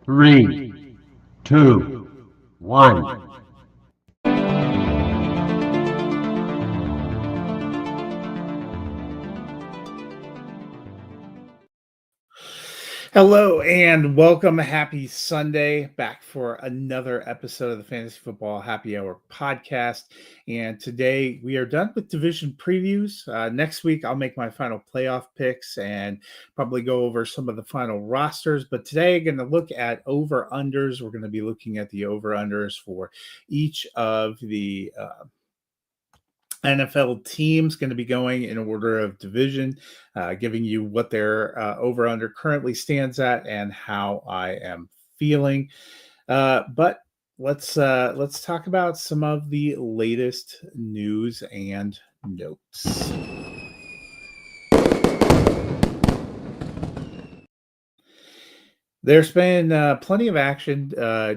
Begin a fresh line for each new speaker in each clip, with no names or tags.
Three, two, one.
Hello and welcome. Happy Sunday back for another episode of the Fantasy Football Happy Hour podcast. And today we are done with division previews. Next week, I'll make my final playoff picks and probably go over some of the final rosters. But today, I'm going to look at over unders. We're going to be looking at the over unders for each of the NFL teams, going to be going in order of division, giving you what their over under currently stands at and how I am feeling. But let's talk about some of the latest news and notes. There's been plenty of action.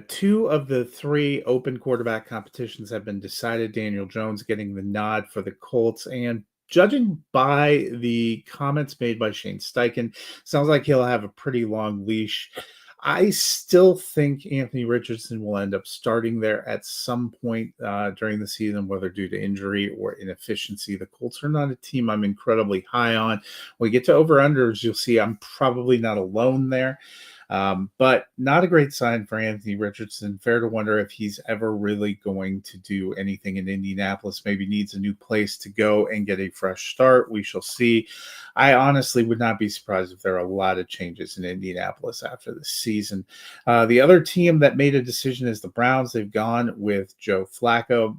Two of the three open quarterback competitions have been decided. Daniel Jones getting the nod for the Colts, and judging by the comments made by Shane Steichen, sounds like he'll have a pretty long leash. I still think Anthony Richardson will end up starting there at some point during the season, whether due to injury or inefficiency. The Colts are not a team I'm incredibly high on. When we get to over-unders, you'll see I'm probably not alone there. But not a great sign for Anthony Richardson. Fair to wonder if he's ever really going to do anything in Indianapolis. Maybe needs a new place to go and get a fresh start. We shall see. I honestly would not be surprised if there are a lot of changes in Indianapolis after this season. The other team that made a decision is the Browns. They've gone with Joe Flacco.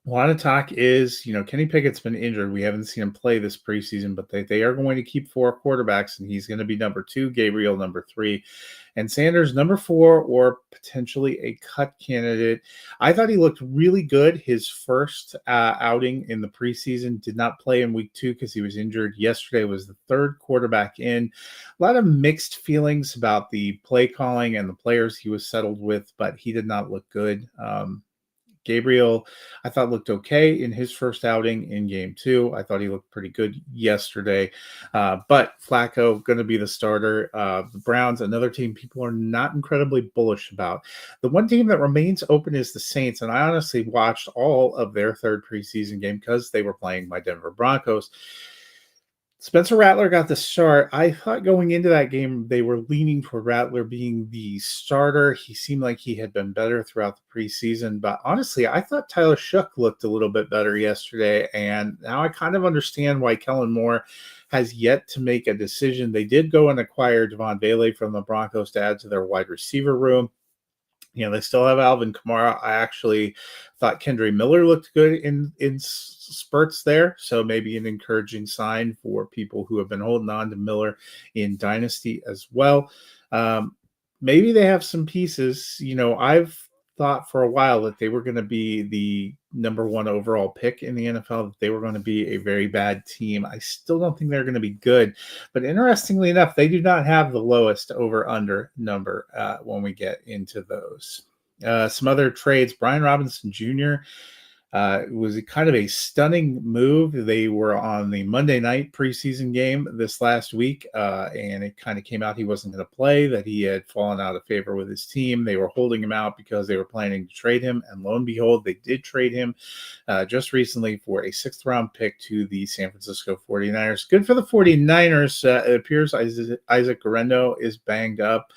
A lot of talk is, Kenny Pickett's been injured. We haven't seen him play this preseason, but they are going to keep four quarterbacks, and he's going to be number two, Gabriel number three, and Sanders number four, or potentially a cut candidate. I thought he looked really good his first outing in the preseason. Did not play in week two because he was injured. Yesterday was the third quarterback in. A lot of mixed feelings about the play calling and the players he was settled with, but he did not look good. Gabriel, I thought looked okay in his first outing in game two. I thought he looked pretty good yesterday. But Flacco going to be the starter. The Browns, another team people are not incredibly bullish about. The one team that remains open is the Saints, and I honestly watched all of their third preseason game because they were playing my Denver Broncos. Spencer Rattler got the start. I thought going into that game, they were leaning toward Rattler being the starter. He seemed like he had been better throughout the preseason. But honestly, I thought Tyler Shough looked a little bit better yesterday. And now I kind of understand why Kellen Moore has yet to make a decision. They did go and acquire Devon Bailey from the Broncos to add to their wide receiver room. They still have Alvin Kamara. I actually thought Kendre Miller looked good in spurts there, so maybe an encouraging sign for people who have been holding on to Miller in Dynasty as well. Maybe they have some pieces. I've thought for a while that they were going to be the number one overall pick in the NFL, that they were going to be a very bad team. I still don't think they're going to be good. But interestingly enough, they do not have the lowest over-under number when we get into those. Some other trades, Brian Robinson Jr., it was kind of a stunning move. They were on the Monday night preseason game this last week, and it kind of came out he wasn't going to play, that he had fallen out of favor with his team. They were holding him out because they were planning to trade him, and lo and behold, they did trade him just recently for a sixth-round pick to the San Francisco 49ers. Good for the 49ers. It appears Isaac Guerrero is banged up.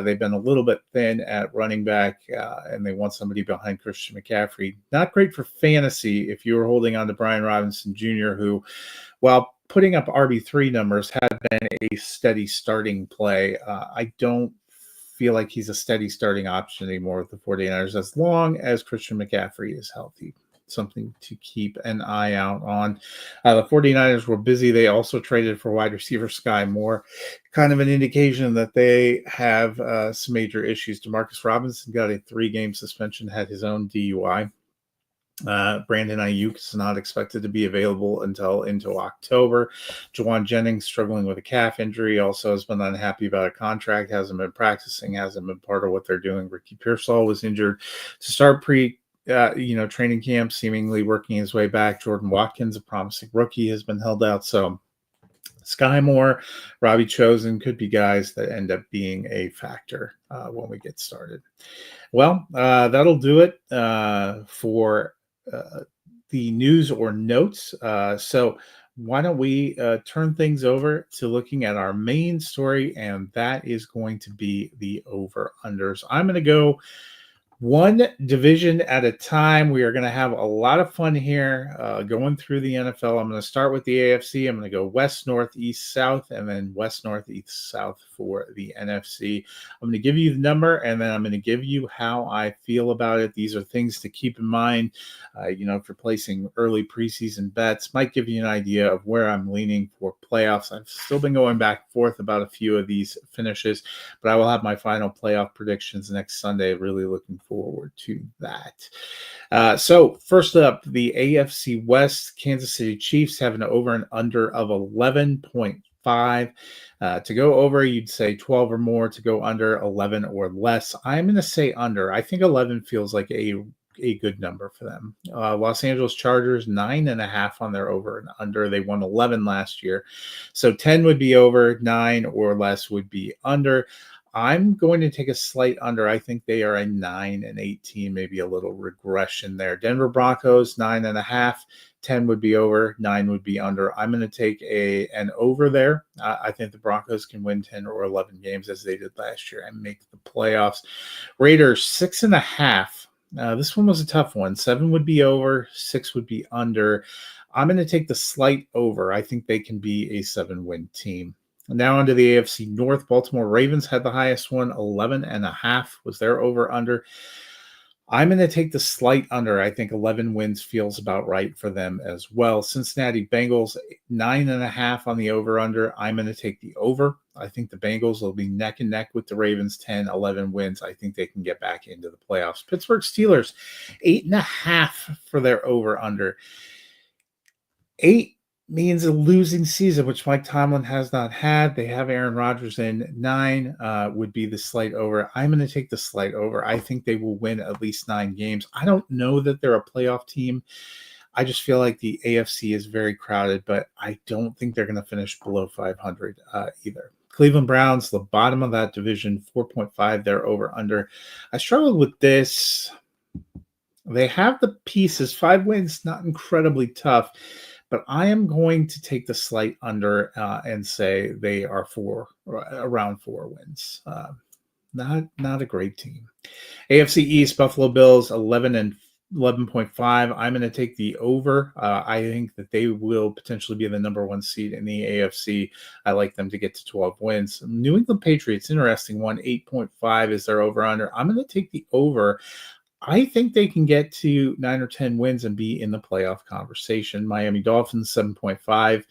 They've been a little bit thin at running back, and they want somebody behind Christian McCaffrey. Not great for fantasy if you were holding on to Brian Robinson Jr., who, while putting up RB3 numbers, had been a steady starting play. I don't feel like he's a steady starting option anymore with the 49ers as long as Christian McCaffrey is healthy. Something to keep an eye out on. The 49ers were busy. They also traded for wide receiver Sky Moore, kind of an indication that they have some major issues. Demarcus Robinson got a 3-game suspension, had his own DUI. Brandon Ayuk is not expected to be available until into October. Juwan Jennings struggling with a calf injury, also has been unhappy about a contract, hasn't been practicing, hasn't been part of what they're doing. Ricky Pearsall was injured to start training camp, seemingly working his way back. Jordan Watkins, a promising rookie, has been held out. So Sky Moore, Robbie Chosen could be guys that end up being a factor when we get started. Well, that'll do it for the news or notes. So why don't we turn things over to looking at our main story, and that is going to be the over-unders. I'm going to go one division at a time. We are going to have a lot of fun here going through the NFL. I'm going to start with the AFC. I'm going to go west, north, east, south, and then west, north, east, south for the NFC. I'm going to give you the number, and then I'm going to give you how I feel about it. These are things to keep in mind. If you're placing early preseason bets, might give you an idea of where I'm leaning for playoffs. I've still been going back and forth about a few of these finishes, but I will have my final playoff predictions next Sunday. Really looking forward to that. So first up, the AFC West. Kansas City Chiefs have an over and under of 11.5. To go over, you'd say 12 or more. To go under, 11 or less. I'm going to say under. I think 11 feels like a good number for them. Los Angeles Chargers, 9.5 on their over and under. They won 11 last year. So 10 would be over, 9 or less would be under. I'm going to take a slight under. I think they are a 9-18, maybe a little regression there. Denver Broncos, 9.5. 10 would be over, 9 would be under. I'm going to take an over there. I think the Broncos can win 10 or 11 games as they did last year and make the playoffs. Raiders, 6.5. This one was a tough one. 7 would be over, 6 would be under. I'm going to take the slight over. I think they can be a 7-win team. Now onto the AFC North. Baltimore Ravens had the highest one, 11.5 was their over under. I'm going to take the slight under. I think 11 wins feels about right for them as well. Cincinnati Bengals, 9.5 on the over under. I'm going to take the over. I think the Bengals will be neck and neck with the Ravens, 10, 11 wins. I think they can get back into the playoffs. Pittsburgh Steelers, 8.5 for their over under. 8 means a losing season, which Mike Tomlin has not had. They have Aaron Rodgers in. 9 would be the slight over. I'm going to take the slight over. I think they will win at least 9 games. I don't know that they're a playoff team. I just feel like the AFC is very crowded, but I don't think they're going to finish below 500 either. Cleveland Browns, the bottom of that division, 4.5. They're over under. I struggled with this. They have the pieces. 5 wins, not incredibly tough. But I am going to take the slight under and say they are around 4 wins. Not a great team. AFC East, Buffalo Bills, 11.5. I'm going to take the over. I think that they will potentially be the number 1 seed in the AFC. I like them to get to 12 wins. New England Patriots, interesting one, 8.5 is their over under. I'm going to take the over. I think they can get to 9 or 10 wins and be in the playoff conversation. Miami Dolphins, 7.5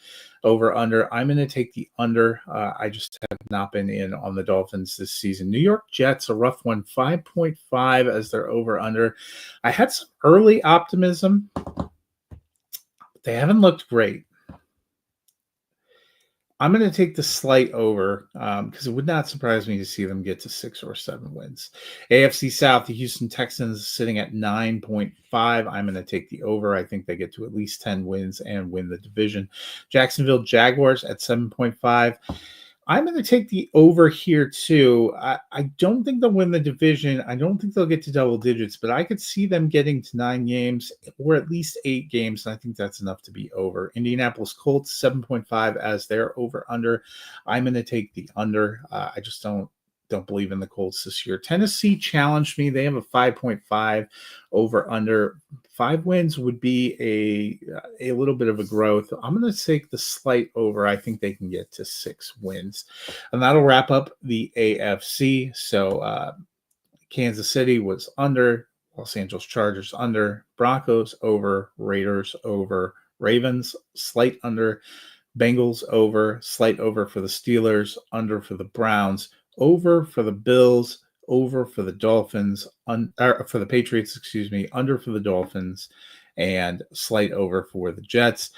over under. I'm going to take the under. I just have not been in on the Dolphins this season. New York Jets, a rough one, 5.5 as their over under. I had some early optimism. They haven't looked great. I'm going to take the slight over because it would not surprise me to see them get to 6 or 7 wins. AFC South, the Houston Texans sitting at 9.5. I'm going to take the over. I think they get to at least 10 wins and win the division. Jacksonville Jaguars at 7.5. I'm going to take the over here too. I don't think they'll win the division. I don't think they'll get to double digits, but I could see them getting to 9 games or at least 8 games, and I think that's enough to be over. Indianapolis Colts, 7.5 as their over-under. I'm going to take the under. I just don't believe in the Colts this year. Tennessee challenged me. They have a 5.5 over-under. 5 wins would be a little bit of a growth. I'm going to take the slight over. I think they can get to 6 wins. And that'll wrap up the AFC. So Kansas City was under. Los Angeles Chargers under. Broncos over. Raiders over. Ravens slight under. Bengals over. Slight over for the Steelers. Under for the Browns. Over for the Bills, over for the Dolphins, for the Patriots, under for the Dolphins, and slight over for the Jets,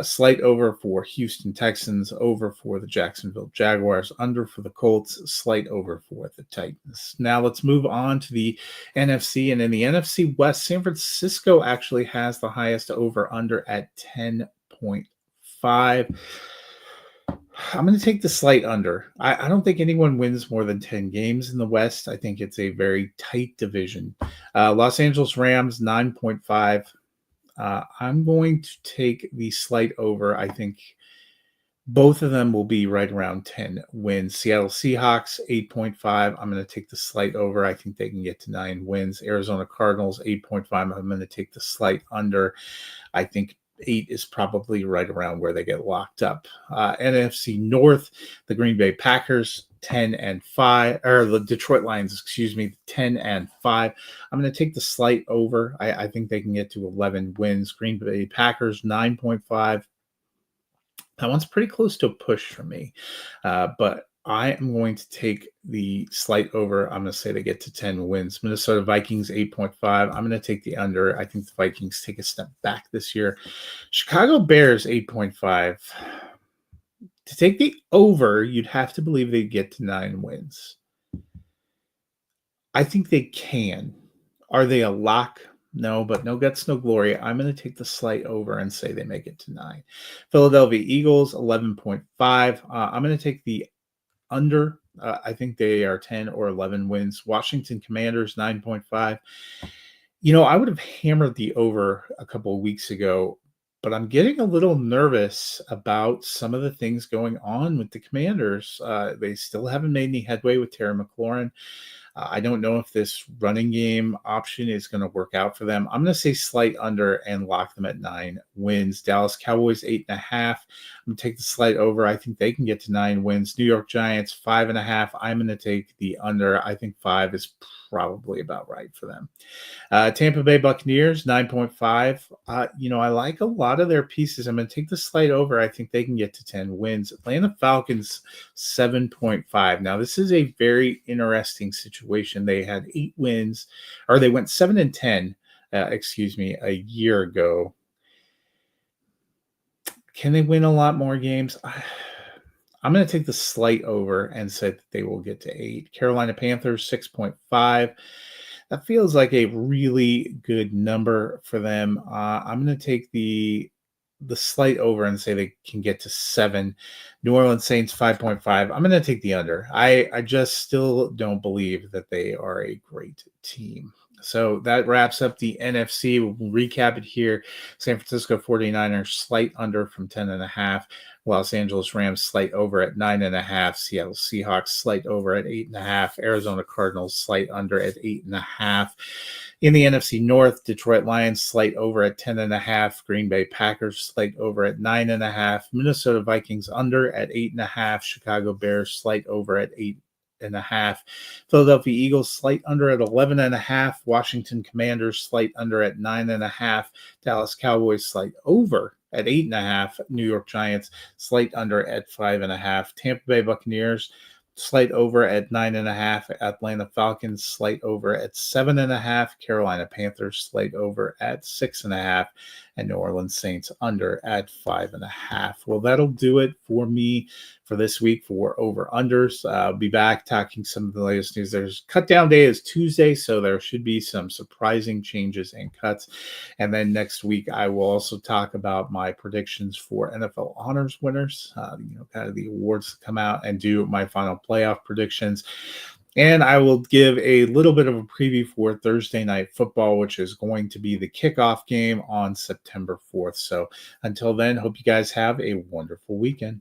slight over for Houston Texans, over for the Jacksonville Jaguars, under for the Colts, slight over for the Titans. Now let's move on to the NFC, and in the NFC West, San Francisco actually has the highest over-under at 10.5. I'm going to take the slight under. I don't think anyone wins more than 10 games in the West. I think it's a very tight division. Los Angeles Rams, 9.5. I'm going to take the slight over. I think both of them will be right around 10 wins. Seattle Seahawks, 8.5. I'm going to take the slight over. I think they can get to 9 wins. Arizona Cardinals, 8.5. I'm going to take the slight under. I think 8 is probably right around where they get locked up. NFC North, the Green Bay Packers, 10-5, or the Detroit Lions, 10-5. I'm going to take the slight over. I think they can get to 11 wins. Green Bay Packers, 9.5. That one's pretty close to a push for me, but I am going to take the slight over. I'm going to say they get to 10 wins. Minnesota Vikings, 8.5. I'm going to take the under. I think the Vikings take a step back this year. Chicago Bears, 8.5. To take the over, you'd have to believe they get to 9 wins. I think they can. Are they a lock? No, but no guts, no glory. I'm going to take the slight over and say they make it to 9. Philadelphia Eagles, 11.5. I'm going to take the under. I think they are 10 or 11 wins. Washington Commanders, 9.5. I would have hammered the over a couple of weeks ago, but I'm getting a little nervous about some of the things going on with the Commanders. They still haven't made any headway with Terry McLaurin. I don't know if this running game option is going to work out for them. I'm going to say slight under and lock them at 9 wins. Dallas Cowboys, 8.5. I'm going to take the slight over. I think they can get to 9 wins. New York Giants, 5.5. I'm going to take the under. I think 5 is probably about right for them. Tampa Bay Buccaneers, 9.5. I like a lot of their pieces. I'm going to take the slight over. I think they can get to 10 wins. Atlanta Falcons, 7.5. Now, this is a very interesting situation. They had 8 wins, or they went 7-10, a year ago. Can they win a lot more games? I'm going to take the slight over and say that they will get to 8. Carolina Panthers, 6.5. That feels like a really good number for them. I'm going to take the slight over and say they can get to 7. New Orleans Saints, 5.5. I'm going to take the under. I just still don't believe that they are a great team. So that wraps up the NFC. We'll recap it here. San Francisco 49ers, slight under from 10.5. Los Angeles Rams, slight over at 9.5. Seattle Seahawks, slight over at 8.5. Arizona Cardinals, slight under at 8.5. In the NFC North, Detroit Lions, slight over at 10.5. Green Bay Packers, slight over at 9.5. Minnesota Vikings, under at 8.5. Chicago Bears, slight over at 8.5. Philadelphia Eagles, slight under at 11.5. Washington Commanders, slight under at 9.5. Dallas Cowboys, slight over at 8.5. New York Giants, slight under at 5.5. Tampa Bay Buccaneers, slight over at 9.5. Atlanta Falcons, slight over at 7.5. Carolina Panthers, slight over at 6.5. And New Orleans Saints, under at 5.5. Well, that'll do it for me for this week for over-unders. I'll be back talking some of the latest news. There's cut down day is Tuesday, so there should be some surprising changes and cuts. And then next week, I will also talk about my predictions for NFL honors winners, kind of the awards that come out, and do my final playoff predictions. And I will give a little bit of a preview for Thursday Night Football, which is going to be the kickoff game on September 4th. So until then, hope you guys have a wonderful weekend.